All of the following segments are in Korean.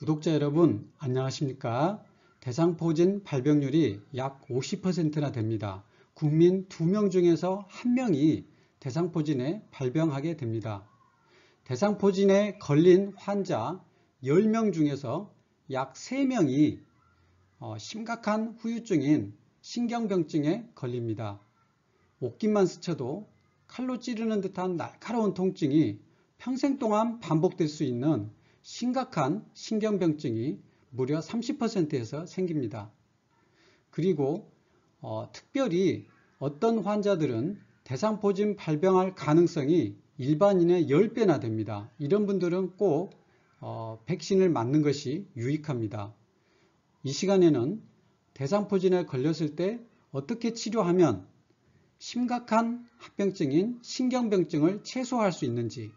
구독자 여러분, 안녕하십니까? 대상포진 발병률이 약 50%나 됩니다. 국민 2명 중에서 1명이 대상포진에 발병하게 됩니다. 대상포진에 걸린 환자 10명 중에서 약 3명이 심각한 후유증인 신경병증에 걸립니다. 옷깃만 스쳐도 칼로 찌르는 듯한 날카로운 통증이 평생 동안 반복될 수 있는 심각한 신경병증이 무려 30%에서 생깁니다. 그리고 특별히 어떤 환자들은 대상포진 발병할 가능성이 일반인의 10배나 됩니다. 이런 분들은 꼭 백신을 맞는 것이 유익합니다. 이 시간에는 대상포진에 걸렸을 때 어떻게 치료하면 심각한 합병증인 신경병증을 최소화할 수 있는지,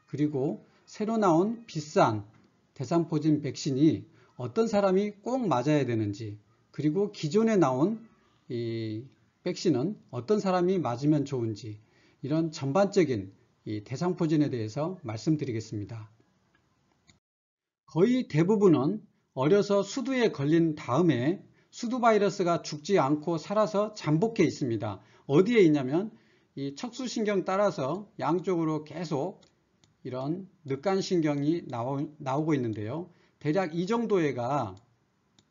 그리고 새로 나온 비싼 대상포진 백신이 어떤 사람이 꼭 맞아야 되는지, 그리고 기존에 나온 이 백신은 어떤 사람이 맞으면 좋은지, 이런 전반적인 이 대상포진에 대해서 말씀드리겠습니다. 거의 대부분은 어려서 수두에 걸린 다음에 수두 바이러스가 죽지 않고 살아서 잠복해 있습니다. 어디에 있냐면 이 척수신경 따라서 양쪽으로 계속 이런 늑간신경이 나오고 있는데요. 대략 이 정도에가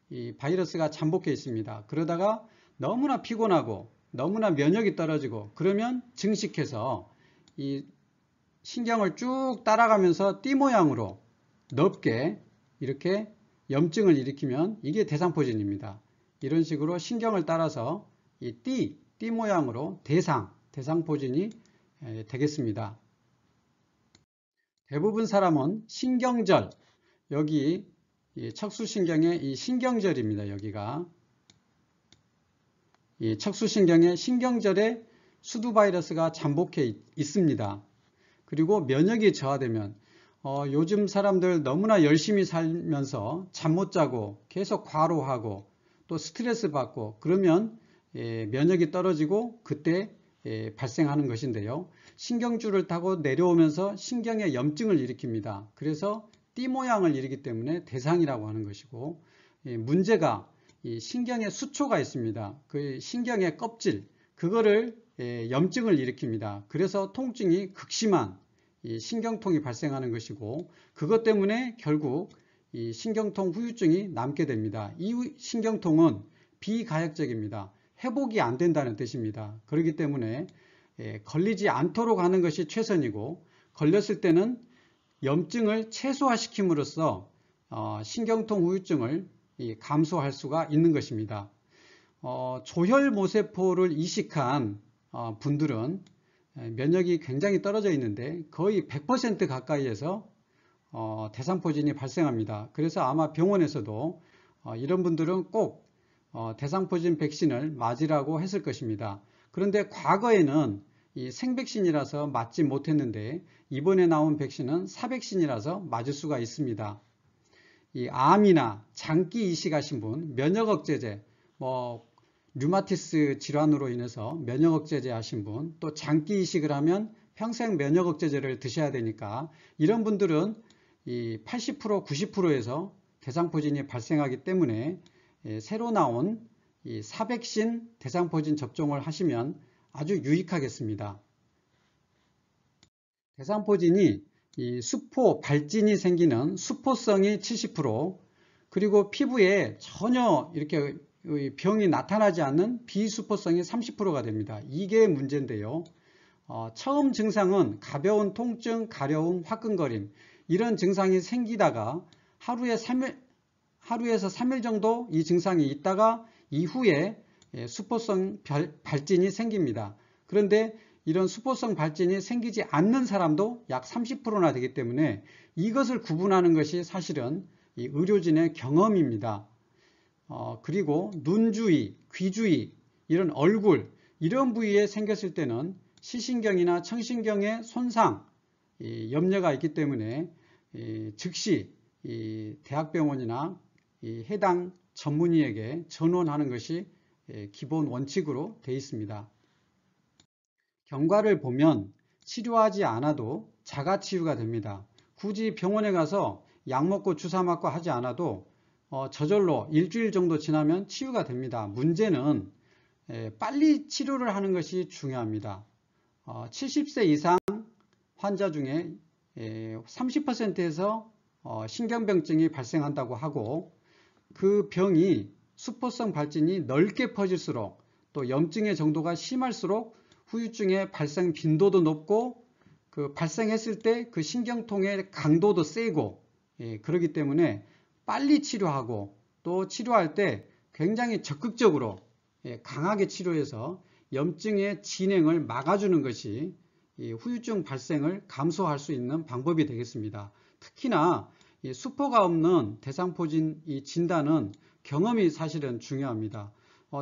이 바이러스가 잠복해 있습니다. 그러다가 너무나 피곤하고 너무나 면역이 떨어지고 그러면 증식해서 이 신경을 쭉 따라가면서 띠 모양으로 넓게 이렇게 염증을 일으키면 이게 대상포진입니다. 이런 식으로 신경을 따라서 이 띠 모양으로 대상포진이 되겠습니다. 대부분 사람은 신경절, 여기 척수신경의 이 신경절입니다. 여기가 이 척수신경의 신경절에 수두바이러스가 잠복해 있습니다. 그리고 면역이 저하되면 요즘 사람들 너무나 열심히 살면서 잠 못 자고 계속 과로하고 또 스트레스 받고 그러면 면역이 떨어지고 그때 발생하는 것인데요. 신경줄을 타고 내려오면서 신경에 염증을 일으킵니다. 그래서 띠 모양을 이루기 때문에 대상이라고 하는 것이고, 문제가 이 신경에 수초가 있습니다. 그 신경의 껍질, 그거를 염증을 일으킵니다. 그래서 통증이 극심한 이 신경통이 발생하는 것이고, 그것 때문에 결국 이 신경통 후유증이 남게 됩니다. 이 신경통은 비가역적입니다. 회복이 안 된다는 뜻입니다. 그렇기 때문에 걸리지 않도록 하는 것이 최선이고, 걸렸을 때는 염증을 최소화시킴으로써 신경통 후유증을 감소할 수가 있는 것입니다. 조혈모세포를 이식한 분들은 면역이 굉장히 떨어져 있는데 거의 100% 가까이에서 대상포진이 발생합니다. 그래서 아마 병원에서도 이런 분들은 꼭 대상포진 백신을 맞으라고 했을 것입니다. 그런데 과거에는 이 생백신이라서 맞지 못했는데 이번에 나온 백신은 사백신이라서 맞을 수가 있습니다. 이 암이나 장기 이식하신 분, 면역억제제, 류마티스 질환으로 인해서 면역억제제 하신 분, 또 장기 이식을 하면 평생 면역억제제를 드셔야 되니까 이런 분들은 이 80%, 90%에서 대상포진이 발생하기 때문에 새로 나온 이 사백신 대상포진 접종을 하시면 아주 유익하겠습니다. 대상포진이 이 수포 발진이 생기는 수포성이 70%, 그리고 피부에 전혀 이렇게 병이 나타나지 않는 비수포성이 30%가 됩니다. 이게 문제인데요. 처음 증상은 가벼운 통증, 가려움, 화끈거림, 이런 증상이 생기다가 하루에서 3일 정도 이 증상이 있다가 이후에 수포성 발진이 생깁니다. 그런데 이런 수포성 발진이 생기지 않는 사람도 약 30%나 되기 때문에 이것을 구분하는 것이 사실은 이 의료진의 경험입니다. 그리고 눈 주위, 귀 주위, 이런 얼굴, 이런 부위에 생겼을 때는 시신경이나 청신경의 손상, 염려가 있기 때문에 즉시 대학병원이나 해당 전문의에게 전원하는 것이 기본 원칙으로 되어 있습니다. 경과를 보면 치료하지 않아도 자가치유가 됩니다. 굳이 병원에 가서 약 먹고 주사 맞고 하지 않아도 저절로 일주일 정도 지나면 치유가 됩니다. 문제는 빨리 치료를 하는 것이 중요합니다. 70세 이상 환자 중에 30%에서 신경병증이 발생한다고 하고, 그 병이 수포성 발진이 넓게 퍼질수록 또 염증의 정도가 심할수록 후유증의 발생 빈도도 높고, 그 발생했을 때 그 신경통의 강도도 세고, 그렇기 때문에 빨리 치료하고 또 치료할 때 굉장히 적극적으로 강하게 치료해서 염증의 진행을 막아주는 것이 후유증 발생을 감소할 수 있는 방법이 되겠습니다. 특히나 수포가 없는 대상포진 진단은 경험이 사실은 중요합니다.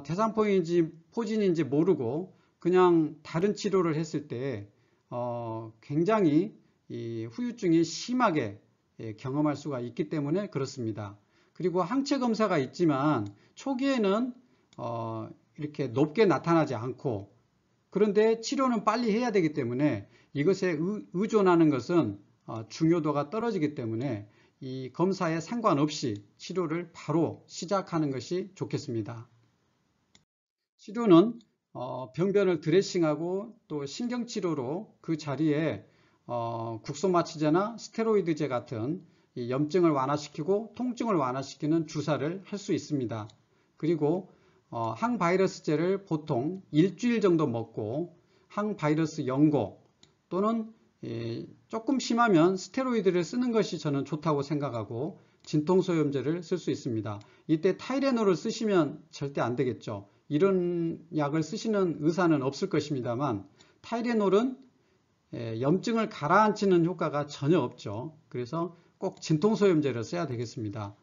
대상포진인지 모르고 그냥 다른 치료를 했을 때 굉장히 후유증이 심하게 경험할 수가 있기 때문에 그렇습니다. 그리고 항체 검사가 있지만 초기에는 이렇게 높게 나타나지 않고, 그런데 치료는 빨리 해야 되기 때문에 이것에 의존하는 것은 중요도가 떨어지기 때문에 이 검사에 상관없이 치료를 바로 시작하는 것이 좋겠습니다. 치료는 병변을 드레싱하고 또 신경치료로 그 자리에 국소마취제나 스테로이드제 같은 염증을 완화시키고 통증을 완화시키는 주사를 할 수 있습니다. 그리고 항바이러스제를 보통 일주일 정도 먹고 항바이러스 연고 또는 조금 심하면 스테로이드를 쓰는 것이 저는 좋다고 생각하고 진통소염제를 쓸 수 있습니다. 이때 타이레놀을 쓰시면 절대 안 되겠죠. 이런 약을 쓰시는 의사는 없을 것입니다만, 타이레놀은 염증을 가라앉히는 효과가 전혀 없죠. 그래서 꼭 진통소염제를 써야 되겠습니다.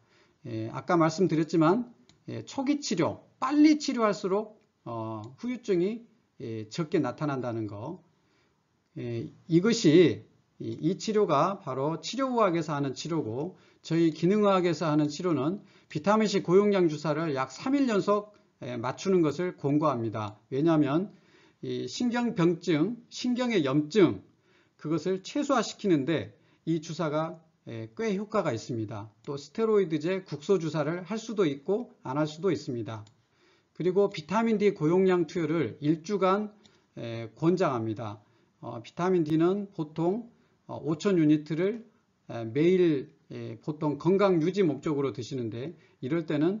아까 말씀드렸지만 초기 치료, 빨리 치료할수록 후유증이 적게 나타난다는 거, 이것이 이 치료가 바로 치료의학에서 하는 치료고, 저희 기능의학에서 하는 치료는 비타민C 고용량 주사를 약 3일 연속 맞추는 것을 권고합니다. 왜냐하면 이 신경병증, 신경의 염증, 그것을 최소화시키는데 이 주사가 꽤 효과가 있습니다. 또 스테로이드제 국소 주사를 할 수도 있고 안 할 수도 있습니다. 그리고 비타민 D 고용량 투여를 1주간 권장합니다. 비타민 D는 보통 5,000 유니트를 매일 보통 건강 유지 목적으로 드시는데, 이럴 때는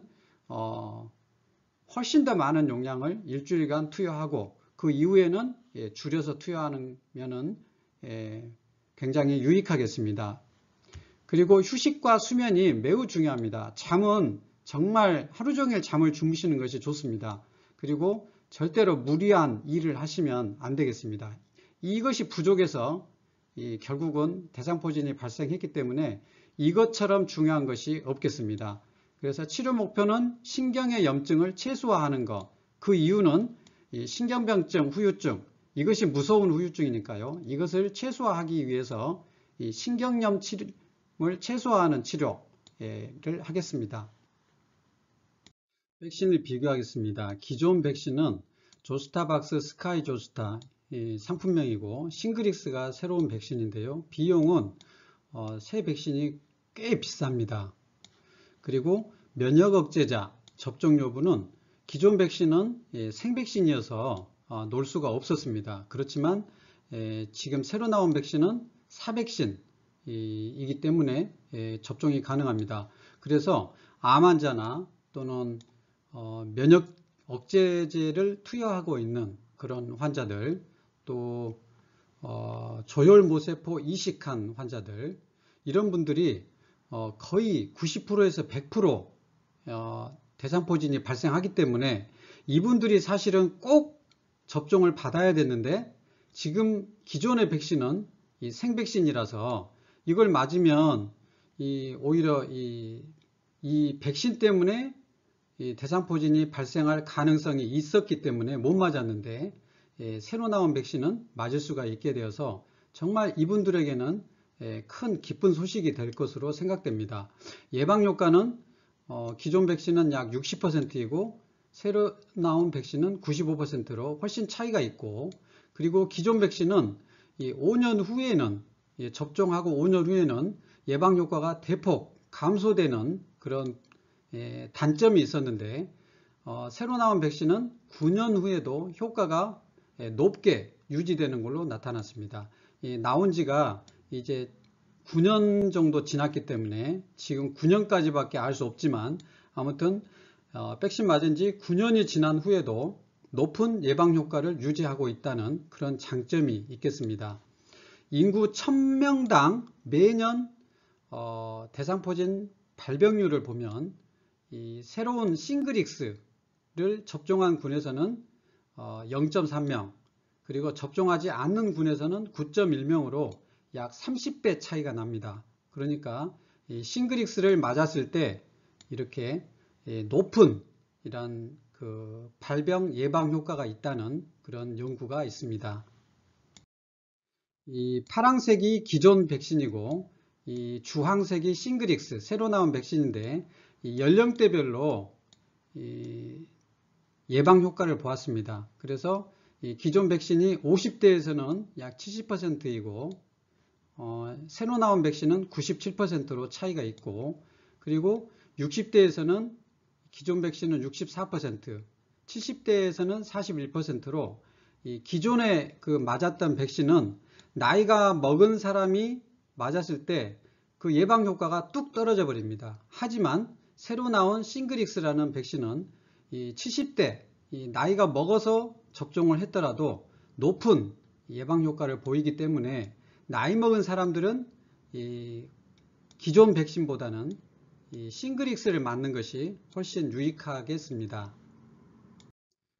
훨씬 더 많은 용량을 일주일간 투여하고 그 이후에는 줄여서 투여하는 면은 굉장히 유익하겠습니다. 그리고 휴식과 수면이 매우 중요합니다. 잠은 정말 하루 종일 잠을 주무시는 것이 좋습니다. 그리고 절대로 무리한 일을 하시면 안 되겠습니다. 이것이 부족해서 결국은 대상포진이 발생했기 때문에 이것처럼 중요한 것이 없겠습니다. 그래서 치료 목표는 신경의 염증을 최소화하는 것. 그 이유는 신경병증, 후유증, 이것이 무서운 후유증이니까요. 이것을 최소화하기 위해서 신경염을 최소화하는 치료를 하겠습니다. 백신을 비교하겠습니다. 기존 백신은 조스타박스 스카이조스타 상품명이고, 싱그릭스가 새로운 백신인데요. 비용은 새 백신이 꽤 비쌉니다. 그리고 면역억제자 접종 여부는 기존 백신은 생백신이어서 놓을 수가 없었습니다. 그렇지만 지금 새로 나온 백신은 사백신이기 때문에 접종이 가능합니다. 그래서 암 환자나 또는 면역 억제제를 투여하고 있는 그런 환자들, 또 조혈모세포 이식한 환자들, 이런 분들이 거의 90%에서 100% 대상포진이 발생하기 때문에 이분들이 사실은 꼭 접종을 받아야 되는데, 지금 기존의 백신은 이 생백신이라서 이걸 맞으면 오히려 이 백신 때문에 이 대상포진이 발생할 가능성이 있었기 때문에 못 맞았는데, 새로 나온 백신은 맞을 수가 있게 되어서 정말 이분들에게는 큰 기쁜 소식이 될 것으로 생각됩니다. 예방효과는 기존 백신은 약 60%이고 새로 나온 백신은 95%로 훨씬 차이가 있고, 그리고 기존 백신은 5년 후에는 접종하고 5년 후에는 예방 효과가 대폭 감소되는 그런 단점이 있었는데 새로 나온 백신은 9년 후에도 효과가 높게 유지되는 걸로 나타났습니다. 나온 지가 이제 9년 정도 지났기 때문에 지금 9년까지밖에 알 수 없지만 아무튼 백신 맞은 지 9년이 지난 후에도 높은 예방 효과를 유지하고 있다는 그런 장점이 있겠습니다. 인구 1000명당 매년 대상포진 발병률을 보면 이 새로운 싱글익스를 접종한 군에서는 0.3명, 그리고 접종하지 않는 군에서는 9.1명으로 약 30배 차이가 납니다. 그러니까 이 싱글익스를 맞았을 때 이렇게 높은 이런 그 발병 예방 효과가 있다는 그런 연구가 있습니다. 이 파란색이 기존 백신이고 이 주황색이 싱글익스 새로 나온 백신인데 이 연령대별로 이 예방 효과를 보았습니다. 그래서 이 기존 백신이 50대에서는 약 70%이고 새로 나온 백신은 97%로 차이가 있고, 그리고 60대에서는 기존 백신은 64%, 70대에서는 41%로 이 기존에 그 맞았던 백신은 나이가 먹은 사람이 맞았을 때 그 예방 효과가 뚝 떨어져 버립니다. 하지만 새로 나온 싱글익스라는 백신은 이 70대 이 나이가 먹어서 접종을 했더라도 높은 예방 효과를 보이기 때문에 나이 먹은 사람들은 이 기존 백신보다는 이 싱글익스를 맞는 것이 훨씬 유익하겠습니다.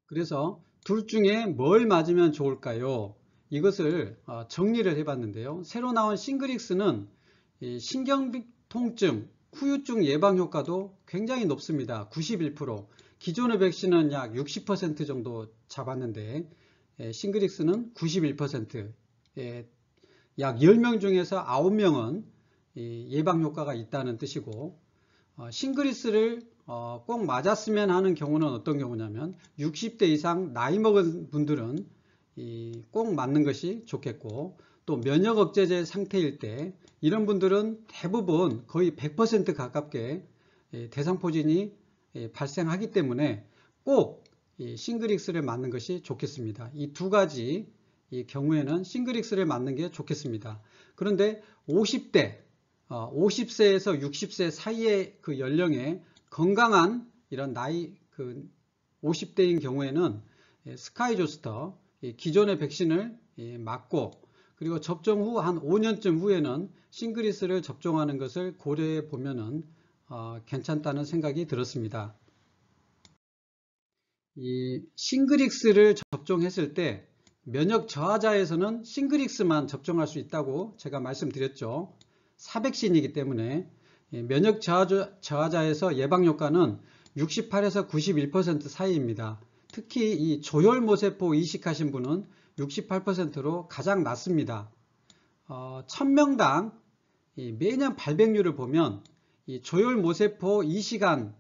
그래서 둘 중에 뭘 맞으면 좋을까요? 이것을 정리를 해봤는데요. 새로 나온 싱글익스는 신경통증, 후유증 예방 효과도 굉장히 높습니다. 91%. 기존의 백신은 약 60% 정도 잡았는데 싱글익스는 91%. 약 10명 중에서 9명은 예방 효과가 있다는 뜻이고, 싱글익스를 꼭 맞았으면 하는 경우는 어떤 경우냐면 60대 이상 나이 먹은 분들은 꼭 맞는 것이 좋겠고, 또 면역 억제제 상태일 때 이런 분들은 대부분 거의 100% 가깝게 대상포진이 발생하기 때문에 꼭 싱글익스를 맞는 것이 좋겠습니다. 이 두 가지 경우에는 싱글익스를 맞는 게 좋겠습니다. 그런데 50대, 50세에서 60세 사이의 그 연령에 건강한 이런 나이 50대인 경우에는 스카이조스터 기존의 백신을 맞고, 그리고 접종 후 한 5년쯤 후에는 싱글익스를 접종하는 것을 고려해 보면은 괜찮다는 생각이 들었습니다. 이 싱글익스를 접종했을 때 면역 저하자에서는 싱글익스만 접종할 수 있다고 제가 말씀드렸죠. 사백신이기 때문에 면역 저하자에서 예방 효과는 68에서 91% 사이입니다. 특히 이 조혈모세포 이식하신 분은 68%로 가장 낮습니다. 1000명당 매년 발병률을 보면 이 조혈모세포 이식한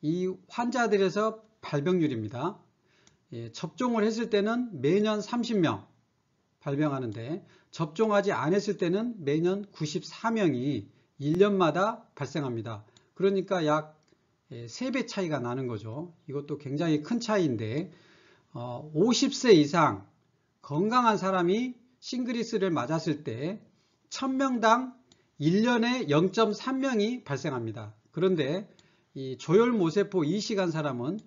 이 환자들에서 발병률입니다. 접종을 했을 때는 매년 30명 발병하는데 접종하지 않았을 때는 매년 94명이 1년마다 발생합니다. 그러니까 약 3배 차이가 나는 거죠. 이것도 굉장히 큰 차이인데 50세 이상 건강한 사람이 싱글익스를 맞았을 때 1000명당 1년에 0.3명이 발생합니다. 그런데 이 조혈모세포 이식한 사람은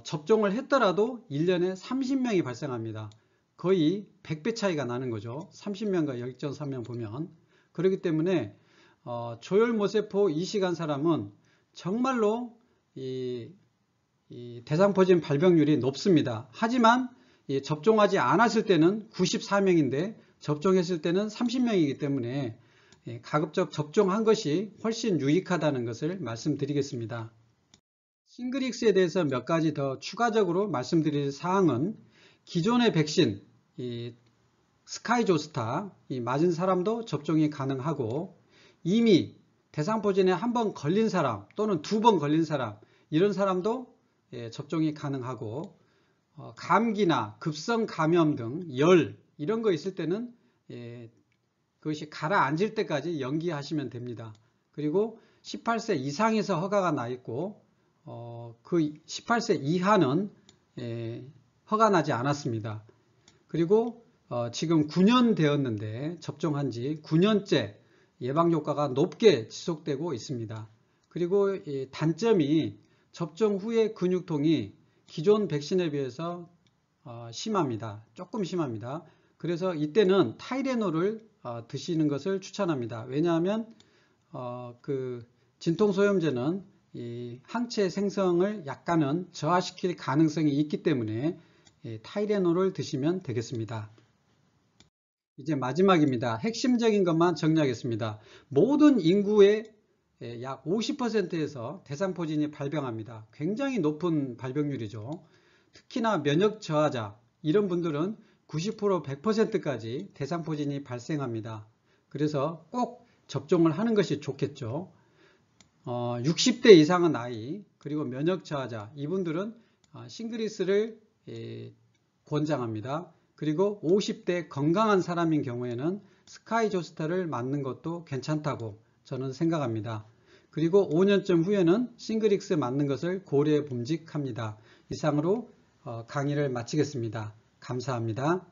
접종을 했더라도 1년에 30명이 발생합니다. 거의 100배 차이가 나는 거죠. 30명과 0.3명 보면. 그렇기 때문에 조혈모세포 이식한 사람은 정말로 이 대상포진 발병률이 높습니다. 하지만 접종하지 않았을 때는 94명인데 접종했을 때는 30명이기 때문에 가급적 접종한 것이 훨씬 유익하다는 것을 말씀드리겠습니다. 싱글익스에 대해서 몇 가지 더 추가적으로 말씀드릴 사항은 기존의 백신 스카이조스타 맞은 사람도 접종이 가능하고, 이미 대상포진에 한 번 걸린 사람 또는 2번 걸린 사람 이런 사람도 접종이 가능하고, 감기나 급성 감염 등 열 이런 거 있을 때는 그것이 가라앉을 때까지 연기하시면 됩니다. 그리고 18세 이상에서 허가가 나 있고 그 18세 이하는 허가 나지 않았습니다. 그리고 지금 9년 되었는데 접종한 지 9년째 예방효과가 높게 지속되고 있습니다. 그리고 이 단점이 접종 후에 근육통이 기존 백신에 비해서 심합니다. 조금 심합니다. 그래서 이때는 타이레놀을 드시는 것을 추천합니다. 왜냐하면 그 진통소염제는 이 항체 생성을 약간은 저하시킬 가능성이 있기 때문에 타이레놀을 드시면 되겠습니다. 이제 마지막입니다. 핵심적인 것만 정리하겠습니다. 모든 인구의 약 50%에서 대상포진이 발병합니다. 굉장히 높은 발병률이죠. 특히나 면역 저하자 이런 분들은 90% 100%까지 대상포진이 발생합니다. 그래서 꼭 접종을 하는 것이 좋겠죠. 60대 이상의 나이 그리고 면역 저하자 이분들은 싱글리스를 권장합니다. 그리고 50대 건강한 사람인 경우에는 스카이조스타를 맞는 것도 괜찮다고 저는 생각합니다. 그리고 5년쯤 후에는 싱글릭스 맞는 것을 고려 봄직합니다. 이상으로 강의를 마치겠습니다. 감사합니다.